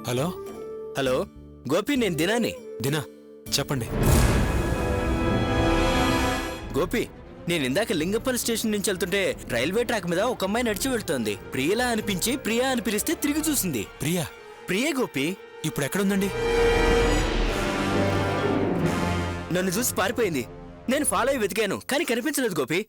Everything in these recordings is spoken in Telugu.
హలో హలో గోపి, నేను దినాని. దినా, చెప్పండి. గోపి, నేను ఇందాక లింగపల్లి స్టేషన్ నుంచి వెళ్తుంటే రైల్వే ట్రాక్ మీద ఒక అమ్మాయి నడిచి వెళ్తోంది. ప్రియలా అనిపించి ప్రియా అని పిలిస్తే తిరిగి చూసింది. ప్రియా? ప్రియే గోపి. ఇప్పుడు ఎక్కడుందండి? నన్ను చూసి పారిపోయింది. నేను ఫాలో అయ్యి వెతికాను, కానీ కనిపించలేదు గోపి.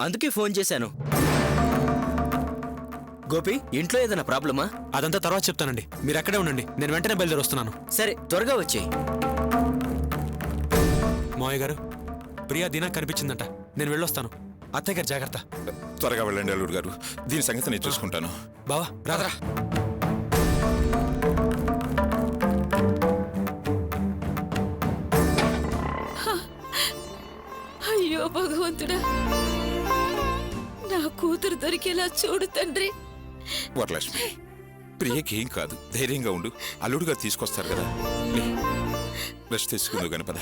అందుకే ఫోన్ చేశాను. గోపి, ఇంట్లో ఏదైనా ప్రాబ్లమా? అదంతా తర్వాత చెప్తానండి, మీరు అక్కడే ఉండండి. నేను వెంటనే బయలుదేరి వస్తున్నాను. సరే, త్వరగా వచ్చేయి. మావయ్య గారు, ప్రియా దినా కనిపించిందంట. నేను వెళ్ళొస్తాను. అత్తయ్య గారు జాగ్రత్త. త్వరగా వెళ్ళండి అల్లుడు గారు, దీని సంగతి నేను చూసుకుంటాను. బావా రాదరా. అయ్యో భగవంతుడా, నా కూతురు దొరికేలా చూడు తండ్రి. వరలక్ష్మి, ప్రియకి ఏం కాదు, ధైర్యంగా ఉండు. అల్లుడు గారు తీసుకొస్తారు కదా. రెస్ట్ తీసుకుందు గణపద.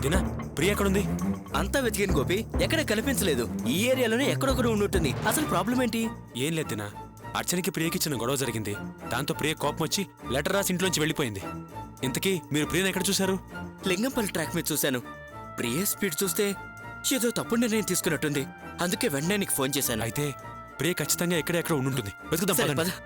దినా, ప్రియా ఎక్కడుంది? అంతా వెతికాను గోపి, ఎక్కడ కనిపించలేదు. ఈ ఏరియాలోనే ఎక్కడొక్కడు ఉండుంటుంది. అసలు ప్రాబ్లం ఏంటి? ఏం లేదు దినా, అర్చనకి ప్రియకి చిన్న గొడవ జరిగింది. దాంతో ప్రియ కోపం వచ్చి లెటర్ రాసి ఇంట్లోంచి వెళ్ళిపోయింది. ఇంతకీ మీరు ప్రియను ఎక్కడ చూశారు? లింగంపల్లి ట్రాక్ మీద చూశాను. ప్రియ స్పీడ్ చూస్తే ఏదో తప్పుడు నిర్ణయం తీసుకున్నట్టుంది. అందుకే వెంటనే నీకు ఫోన్ చేశాను. అయితే ప్రియ ఖచ్చితంగా ఎక్కడెక్కడ ఉండుంటుంది. వెతుకుదాం సరే, పదండి. పద.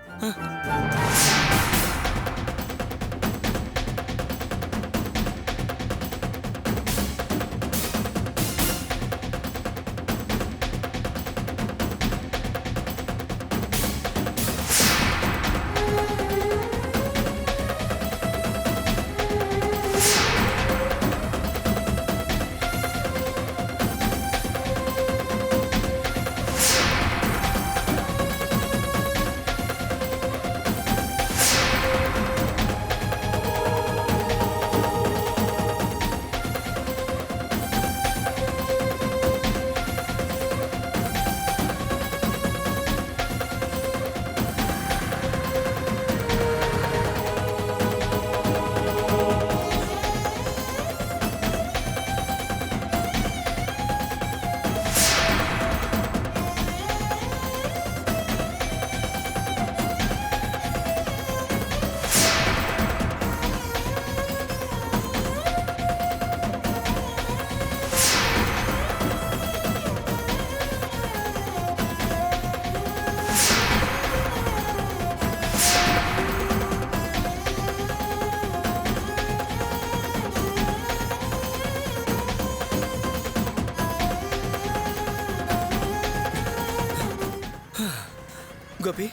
గోపి,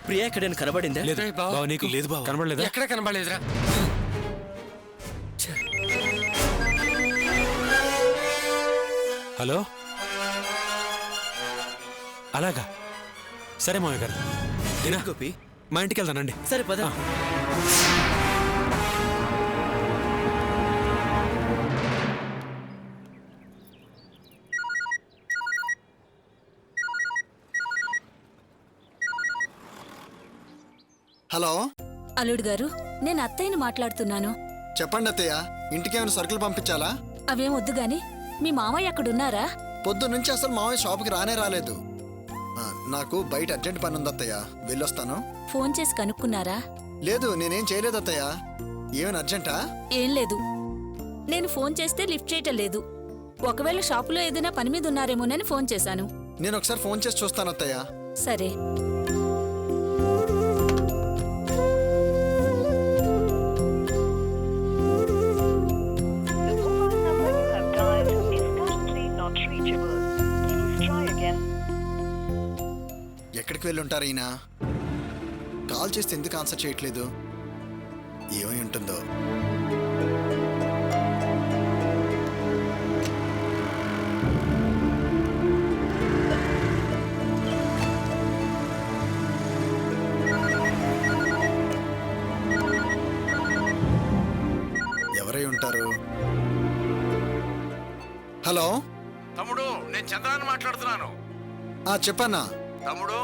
ప్రియా ఎక్కడైనా కనబడిందా? లేదు బావా, నీకు లేదు బావ, కనబడలేదా? ఎక్కడ కనబడలేదురా. హలో, అలాగా. సరే మావయ్య గారు, దినా గోపి, మా ఇంటికి వెళ్దానండి. సరే పద. హలో, అల్లుడు గారు, నేను అత్తయ్యని మాట్లాడుతున్నాను. చెప్పండి అత్తయ్య. ఇంటికేమైనా సరుకులు పంపించాలా? అవేం వద్దు గాని మీ మామయ్య అక్కడున్నారా? పొద్దు నుంచి అసలు మామయ్య షాప్కి రానే రాలేదు. నాకు బయట అర్జెంట్ పని ఉంది అత్తయ్య, వెళ్ళొస్తాను. ఫోన్ చేసి కనుక్కున్నారా? లేదు, నేనేం చేయలేదు అత్తయ్య. ఏమైనా అర్జెంటా? ఏం లేదు. నేను ఫోన్ చేస్తే లిఫ్ట్ చేయటం లేదు. ఒకవేళ షాపులో ఏదైనా పని మీద ఉన్నారేమోనని ఫోన్ చేశాను. నేను ఒకసారి ఫోన్ చేసి చూస్తాను అత్తయ్య. సరే. ఎక్కడికి వెళ్ళి ఉంటారు ఈయన? కాల్ చేస్తే ఎందుకు ఆన్సర్ చేయట్లేదు? ఏమై ఉంటుందో. ఎవరై ఉంటారు? హలో తమ్ముడు, నేను చంద్రాన్ని మాట్లాడుతున్నాను. చెప్పన్నా. తమ్ముడు,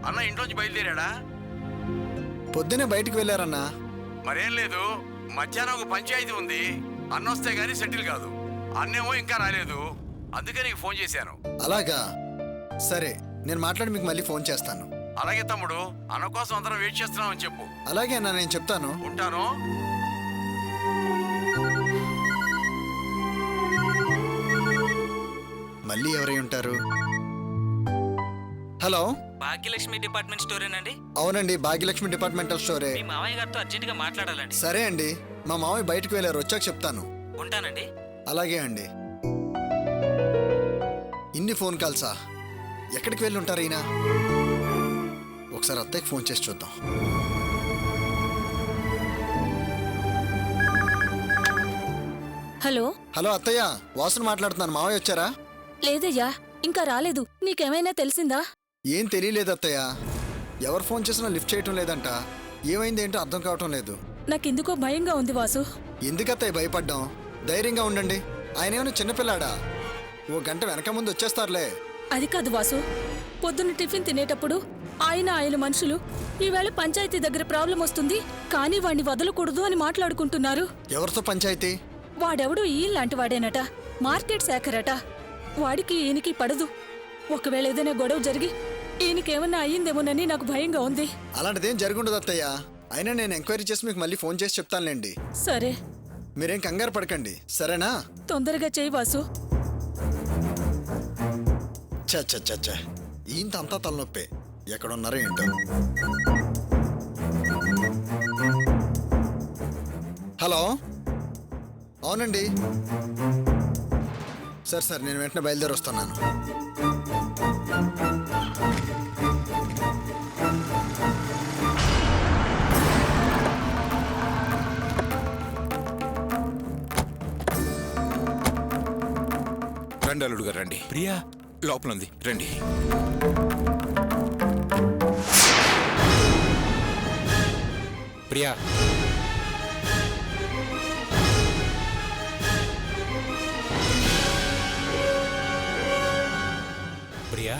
అన్న ఇంట్లోంచి బయలుదేరాడా? పొద్దునే బయటికి వెళ్ళారన్నా. మరేం లేదు, మధ్యాహ్నం ఒక పంచాయతీ ఉంది, అన్న వస్తే గానీ సెటిల్ కాదు. అన్నేమో ఇంకా రాలేదు, అందుకే నీకు ఫోన్ చేశాను. అలాగా, సరే నేను మాట్లాడి మీకు మళ్ళీ ఫోన్ చేస్తాను. అలాగే తమ్ముడు, అన్న కోసం అందరం వెయిట్ చేస్తున్నామని చెప్పు. అలాగే అన్నా, నేను చెప్తాను. ఉంటాను. మళ్ళీ ఎవరై ఉంటారు? హలో, భాగ్యలక్ష్మి డిపార్ట్మెంట్ స్టోరేనండి? అవునండి, భాగ్యలక్ష్మి డిపార్ట్మెంటల్ స్టోరే. మీ మావయ్య గారితో అర్జెంటుగా మాట్లాడాలండి. సరే అండి, మా మామయ్య బయటకు వెళ్ళారు, వచ్చాక చెప్తాను. ఉంటానండి. అలాగే అండి. ఇన్ని ఫోన్ కాల్సా? ఎక్కడికి వెళ్ళి ఉంటారు ఈయన? ఒకసారి అత్తయ్యకి ఫోన్ చేసి చూద్దాం. హలో. హలో అత్తయ్య, వాసన మాట్లాడుతున్నాను. మావయ్య వచ్చారా? లేదయ్యా, ఇంకా రాలేదు. నీకేమైనా తెలిసిందా? ఏం తెలియలేదు అత్తయ్య. ఎవరు ఫోన్ చేసినా లిఫ్ట్ చేయటం లేదంట. ఏమైంది ఏంటో అర్థం కావటం లేదు. నాకెందుకో భయంగా ఉంది వాసు. ఎందుకు అత్తయ్య భయపడ్డాం? ధైర్యంగా ఉండండి. ఆయన ఏమైనా చిన్నపిల్లాడా? ఓ గంట వెనక ముందు వచ్చేస్తారులే. అది కాదు వాసు, పొద్దున్న టిఫిన్ తినేటప్పుడు ఆయన మనుషులు ఈవేళ పంచాయతీ దగ్గర ప్రాబ్లం వస్తుంది, కానీ వాణ్ణి వదలకూడదు అని మాట్లాడుకుంటున్నారు. ఎవరితో పంచాయతీ? వాడెవడో ఈలాంటి వాడేనట, మార్కెట్ శాఖరట. వాడికి ఈయనకి పడదు. ఒకవేళ ఏదైనా గొడవ జరిగి ఈయనకేమన్నా అయ్యిందేమోనని నాకు భయంగా ఉంది. అలాంటిదేం జరుగుండదు అత్తయ్య. అయినా నేను ఎంక్వైరీ చేసి మీకు మళ్ళీ ఫోన్ చేసి చెప్తానులేండి. సరే, మీరేం కంగారు పడకండి, సరేనా? తొందరగా చేయి వాసు. చ ఈయంత అంతా తలనొప్పే. ఎక్కడున్నారో ఏంటో. హలో, అవునండి. సరే నేను వెంటనే బయలుదేరి వస్తున్నాను. రండి అల్లుడు గారు, రండి. ప్రియా లోపల ఉంది, రండి. ప్రియా, ప్రియా.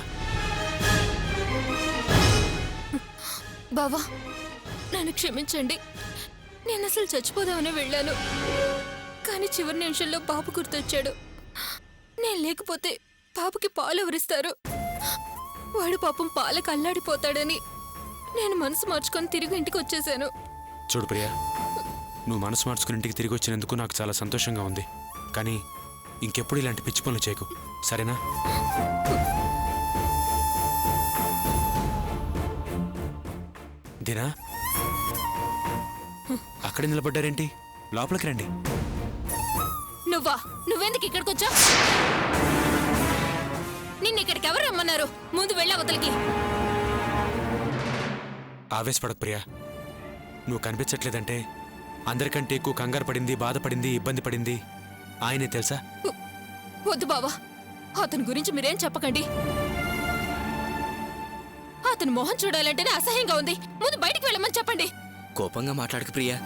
బావా, నన్ను క్షమించండి. నేను అసలు చచ్చిపోదామని వెళ్ళాను, కానీ చివరి నిమిషంలో బాబు గుర్తొచ్చాడు. నేను లేకపోతే బాబుకి పాలు ఎవరిస్తారు? వాడు పాపం పాలకు అల్లాడిపోతాడని నేను మనసు మార్చుకొని తిరిగి ఇంటికి వచ్చేసాను. చూడు ప్రియా, నువ్వు మనసు మార్చుకుని ఇంటికి తిరిగి వచ్చినందుకు నాకు చాలా సంతోషంగా ఉంది. కానీ ఇంకెప్పుడు ఇలాంటి పిచ్చి పనులు చేయకు, సరేనా? దినా, అక్కడే నిలబడ్డారేంటి? లోపలికి రండి. నువ్వెందుకు ఇక్కడికి వచ్చా? నిన్ను ఇక్కడికి ఎవరు రమ్మన్నారు? ముందు వెళ్ళా అవతలికి. ఆవేశపడకు ప్రియా. నువ్వు కనిపించట్లేదంటే అందరికంటే ఎక్కువ కంగారు పడింది, బాధపడింది, ఇబ్బంది పడింది ఆయనే తెలుసా? వద్దు బావా, అతని గురించి మీరేం చెప్పకండి. అతని మొహం చూడాలంటేనే అసహ్యంగా ఉంది. ముందు బయటికి వెళ్ళమని చెప్పండి. కోపంగా మాట్లాడకు ప్రియా.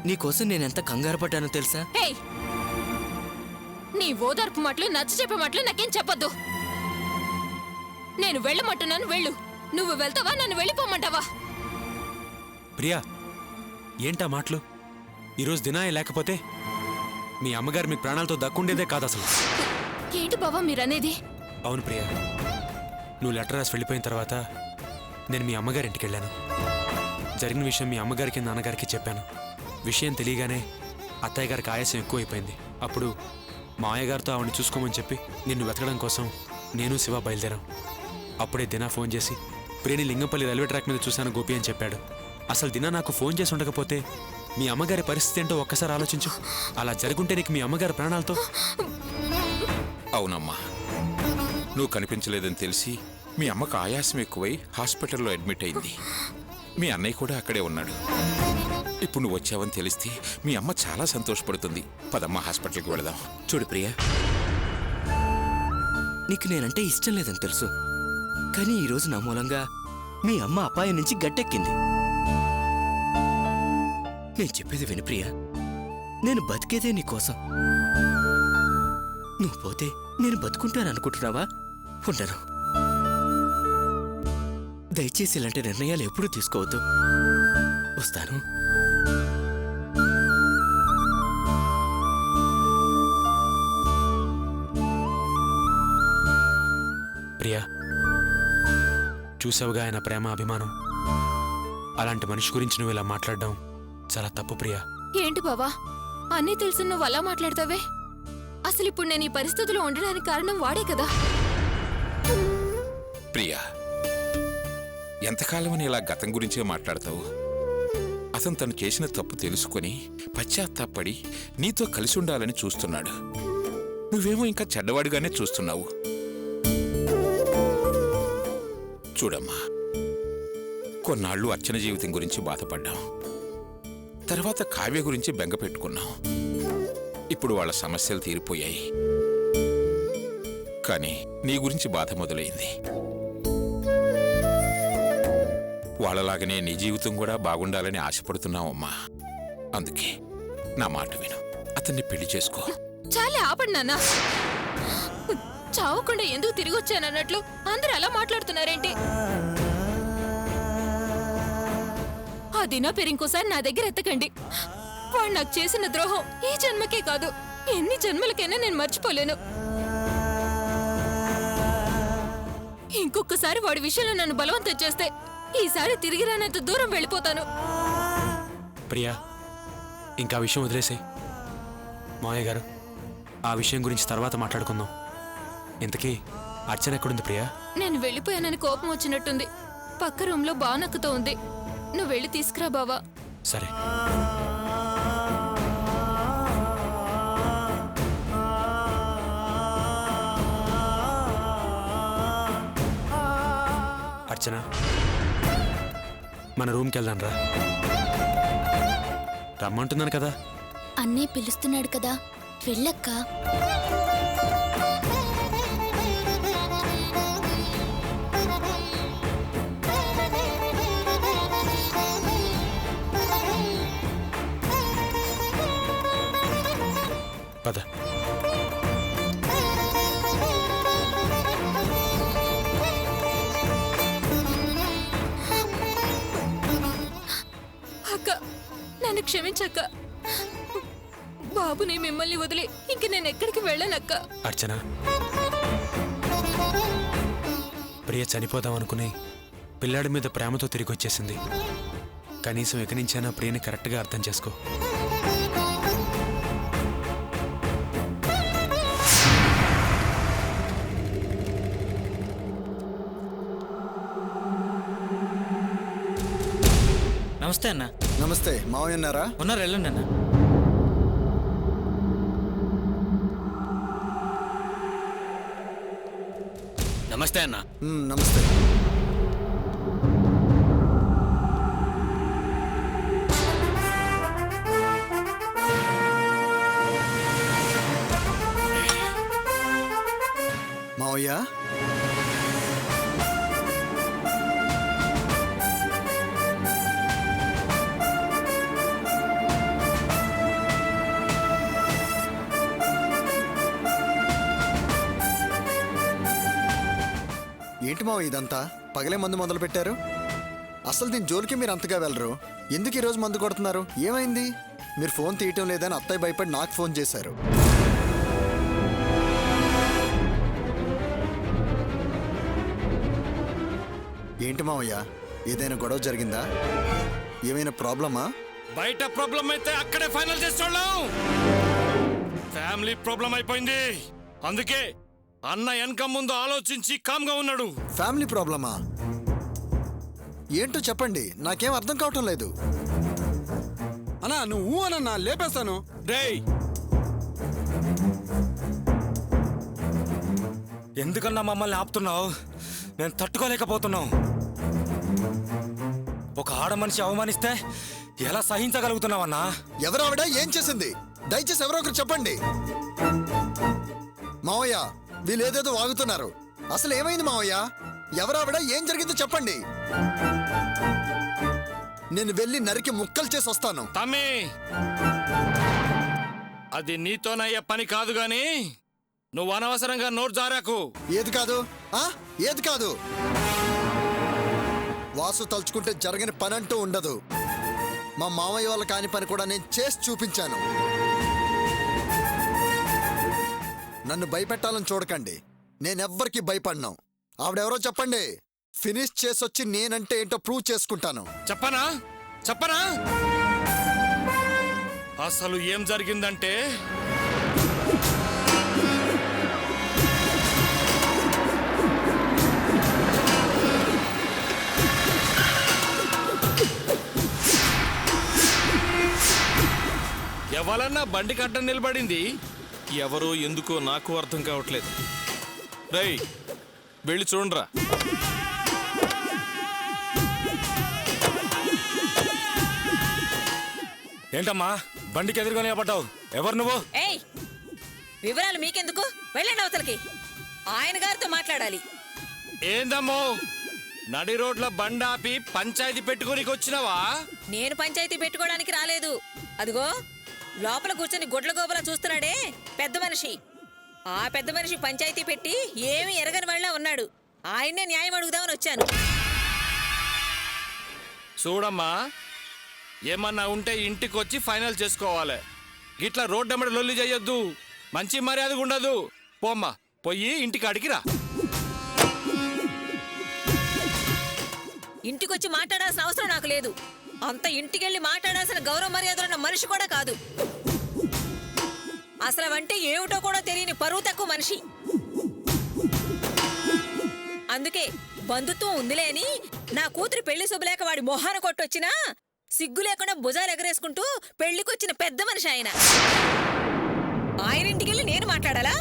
నీకోసం నేనెంత కంగారు పడ్డానో తెలుసా? ఏయ్, నీ ఓదార్పు మాటలు, నచ్చ చెప్పే మాటలు నాకేం చెప్పొద్దు. నేను వెళ్ళమంటున్నాను, వెళ్ళు. నువ్వు వెళ్తావా, నన్ను వెళ్ళిపోమంటావా? ప్రియా, ఏంటా మాటలు? ఈరోజు దినాయే లేకపోతే మీ అమ్మగారు మీకు ప్రాణాలతో దక్కుండేదే కాదు అసలు. ఏంటి బావా మీరనేది? అవును ప్రియా, నువ్వు లెటర్ రాసి వెళ్ళిపోయిన తర్వాత నేను మీ అమ్మగారింటికి వెళ్ళాను. జరిగిన విషయం మీ అమ్మగారికి, నాన్నగారికి చెప్పాను. విషయం తెలియగానే అత్తయ్య గారికి ఆయాసం ఎక్కువైపోయింది. అప్పుడు మావయ్య గారితో ఆవిడని చూసుకోమని చెప్పి నిన్ను వెతకడం కోసం నేను శివ బయలుదేరాం. అప్పుడే దినా ఫోన్ చేసి ప్రియని లింగంపల్లి రైల్వే ట్రాక్ మీద చూశాను గోపి అని చెప్పాడు. అసలు దినా నాకు ఫోన్ చేసి ఉండకపోతే మీ అమ్మగారి పరిస్థితి ఏంటో ఒక్కసారి ఆలోచించు. అలా జరుగుంటే నీకు మీ అమ్మగారి ప్రాణాలతో. అవునమ్మా, నువ్వు కనిపించలేదని తెలిసి మీ అమ్మకు ఆయాసం ఎక్కువై హాస్పిటల్లో అడ్మిట్ అయింది. మీ అన్నయ్య కూడా అక్కడే ఉన్నాడు. ఇప్పుడు నువ్వు వచ్చావని తెలిస్తే మీ అమ్మ చాలా సంతోషపడుతుంది. పదమ్మా, హాస్పిటల్కి వెళదాం. చూడు ప్రియా, నీకు నేనంటే ఇష్టం లేదని తెలుసు, కానీ ఈరోజు నా మూలంగా మీ అమ్మ అపాయం నుంచి గట్టెక్కింది. నేను చెప్పేది విను ప్రియా, నేను బతికేదే నీకోసం. నువ్వు పోతే నేను బతుకుంటాననుకుంటున్నావా? ఉండను. దయచేసి ఇలాంటి నిర్ణయాలు ఎప్పుడూ తీసుకోవద్దు. వస్తాను. ప్రియా, చూసావుగా ఆయన ప్రేమ, అభిమానం. అలాంటి మనిషి గురించి నువ్వు ఇలా మాట్లాడడం చాలా తప్పు ప్రియా. ఏంటి బావా, అన్నీ తెలుసు నువ్వు అలా మాట్లాడతావే? అసలు ఇప్పుడు నేను ఈ పరిస్థితిలో ఉండడానికి కారణం వాడే కదా. ప్రియా, ఎంతకాలమని ఇలా గతం గురించే మాట్లాడతావు? అతను తను చేసిన తప్పు తెలుసుకొని పశ్చాత్తాపడి నీతో కలిసి ఉండాలని చూస్తున్నాడు. నువ్వేమో ఇంకా చెడ్డవాడిగానే చూస్తున్నావు. చూడమ్మా, కొన్నాళ్ళు అర్చన జీవితం గురించి బాధపడ్డాం. తర్వాత కావ్య గురించి బెంగ పెట్టుకున్నాం. ఇప్పుడు వాళ్ళ సమస్యలు తీరిపోయాయి. కానీ నీ గురించి బాధ మొదలైంది. వాళ్ళలాగనే నీ జీవితం కూడా బాగుండాలని ఆశపడుతున్నావమ్మా. అందుకే నా మాట విను, అతన్ని పెళ్లి చేసుకో. చాలా ఆపండి నాన్న. చావకుండా ఎందుకు తిరిగి వచ్చానన్నట్లు అందరూ అలా మాట్లాడుతున్నారేంటి? ఆ దినా పేరు ఇంకోసారి నా దగ్గర ఎత్తకండి. వాడు నాకు చేసిన ద్రోహం ఈ జన్మకే కాదు, ఎన్ని జన్మలకైనా నేను మర్చిపోలేను. ఇంకొకసారి వాడి విషయంలో నన్ను బలవంతం చేస్తే ఈసారి తిరిగి రానంత దూరం వెళ్ళిపోతాను. ప్రియా, ఇంకా విషయం వదిలేసే. మావయ్య గారు, ఆ విషయం గురించి తర్వాత మాట్లాడుకుందాం. ఇంతకీ అర్చన ఎక్కడుంది ప్రియా? నేను వెళ్ళిపోయానని కోపం వచ్చినట్టుంది. పక్క రూమ్లో బానక్కతో ఉంది. నువ్వు వెళ్ళి తీసుకురా బావా. సరే. అర్చన, మన రూమ్కి వెళ్దాం రా. రమ్మంటున్నాను కదా. అన్నీ పిలుస్తున్నాడు కదా, వెళ్ళక్కా. పద. అక్క, నన్ను క్షమించక్క. బాబుని మిమ్మల్ని వదిలి ఇంక నేను ఎక్కడికి వెళ్ళనక్క. అర్చన, ప్రియ చనిపోదాం అనుకుని పిల్లాడి మీద ప్రేమతో తిరిగి వచ్చేసింది. కనీసం ఇక నుంచైనా ప్రియని కరెక్ట్గా అర్థం చేసుకో. నమస్తే అన్న. నమస్తే. మావయ్య ఉన్నారా? ఉన్నారు, వెళ్ళండి అన్న. నమస్తే అన్న. నమస్తే. మావయ్య, ఏంటి మావ ఇదంతా? పగలే మందు మొదలు పెట్టారు. అసలు దీని జోలికి మీరు అంతగా వెళ్ళరు. ఎందుకు ఈరోజు మందు కొడుతున్నారు? ఏమైంది? మీరు ఫోన్ తీయటం లేదని అత్తయ్య భయపడి నాకు ఫోన్ చేశారు. ఏంటి మావయ్య, ఏదైనా గొడవ జరిగిందా? ఏమైనా ప్రాబ్లమా? బయట ప్రాబ్లం అయితే అక్కడే ఫైనల్ చేస్తాం. ఫ్యామిలీ ప్రాబ్లం అయిపోయింది. అందుకే అన్న వెనక ముందు ఆలోచించి కామ్గా ఉన్నాడు. ఫ్యామిలీ ప్రాబ్లమా? ఏంటో చెప్పండి, నాకేం అర్థం కావటం లేదు. అన్నా నువ్వు అన్నా లేపేస్తాను. రేయ్, ఎందుకన్నా మమ్మల్ని ఆపుతున్నావు? నేను తట్టుకోలేకపోతున్నావు. ఒక ఆడ మనిషి అవమానిస్తే ఎలా సహించగలుగుతున్నావన్నా? ఎవరావిడ? ఏం చేసింది? దయచేసి ఎవరో ఒకరు చెప్పండి. మావయ్య, వీళ్ళేదేదో వాగుతున్నారు. అసలు ఏమైంది మావయ్య? ఎవరావిడ? ఏం జరిగిందో చెప్పండి. నేను వెళ్ళి నరికి ముక్కలు చేసి వస్తాను. తమ్మి, అది నీతోనయ్యే పని కాదు గాని నువ్వు అనవసరంగా నోరు జారాకు. ఏది కాదు? ఏది కాదు? వాసు తలుచుకుంటే జరగని పని అంటూ ఉండదు. మా మామయ్య వాళ్ళ కాని పని కూడా నేను చేసి చూపించాను. నన్ను భయపెట్టాలని చూడకండి. నేనెవ్వరికి భయపడ్డాను. ఆవిడెవరో చెప్పండి. ఫినిష్ చేసొచ్చి నేనంటే ఏంటో ప్రూవ్ చేసుకుంటాను. చెప్పనా చెప్పనా అసలు ఏం జరిగిందంటే ఎవరన్నా బండి కట్ట నిలబడింది, ఎవరో ఎందుకో నాకు అర్థం కావట్లేదు. రేయ్ వెళ్ళి చూడరా. ఏంటమ్మా బండికి ఎదురుగానే పడ్డావు? ఎవరు నువ్వు? ఏయ్, వివరాలు మీకెందుకు? వెళ్ళండి అవతలకి. ఆయన గారితో మాట్లాడాలి. ఏందమ్మో నడి రోడ్ల బండాపి పంచాయతీ పెట్టుకోనికి వచ్చినావా? నేను పంచాయతీ పెట్టుకోవడానికి రాలేదు. అదిగో లోపల కూర్చొని గుడ్ల గోబలా చూస్తున్నాడే పెద్ద మనిషి. ఆ పెద్ద మనిషి పంచాయతీ పెట్టి ఏమీ ఎరగని వాళ్ళ ఉన్నాడు. ఆయన్నే న్యాయం అడుగుదామని వచ్చాను. చూడమ్మా, ఏమన్నా ఉంటే ఇంటికి వచ్చి ఫైనల్ చేసుకోవాలి. గిట్లా రోడ్డెమ్మడి లొల్లి చేయొద్దు. మంచి మర్యాద ఉండదు. పోమ్మా, పోయి ఇంటికి అడిగిరా. ఇంటికొచ్చి మాట్లాడాల్సిన అవసరం నాకు లేదు. అంత ఇంటికెళ్ళి మాట్లాడాల్సిన గౌరవ మర్యాదలున్న మనిషి కూడా కాదు. అసలు అంటే ఏమిటో కూడా తెలియని పరువు తక్కువ మనిషి. అందుకే బంధుత్వం ఉందిలే అని నా కూతురు పెళ్లి శుభలేక వాడి మొహాన కొట్టొచ్చినా సిగ్గు లేకుండా భుజాలు ఎగరేసుకుంటూ పెళ్లికొచ్చిన పెద్ద మనిషి ఆయన. ఆయన ఇంటికెళ్ళి నేను మాట్లాడాలా?